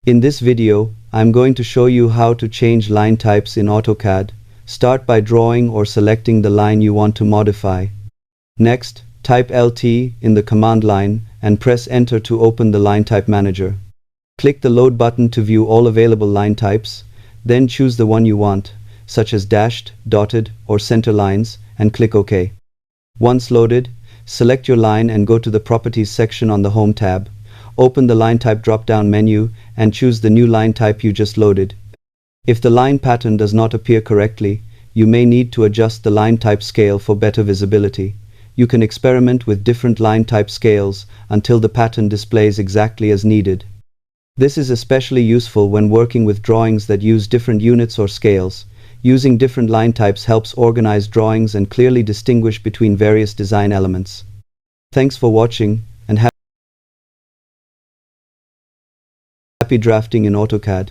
In this video, I'm going to show you how to change line types in AutoCAD. Start by drawing or selecting the line you want to modify. Next, type LT in the command line and press Enter to open the Linetype Manager. Click the Load button to view all available line types, then choose the one you want, such as dashed, dotted, or center lines, and click OK. Once loaded, select your line and go to the Properties section on the Home tab. Open the Linetype drop-down menu and choose the new line type you just loaded. If the line pattern does not appear correctly, you may need to adjust the line type scale for better visibility. You can experiment with different line type scales until the pattern displays exactly as needed. This is especially useful when working with drawings that use different units or scales. Using different line types helps organize drawings and clearly distinguish between various design elements. Thanks for watching, and happy drafting in AutoCAD.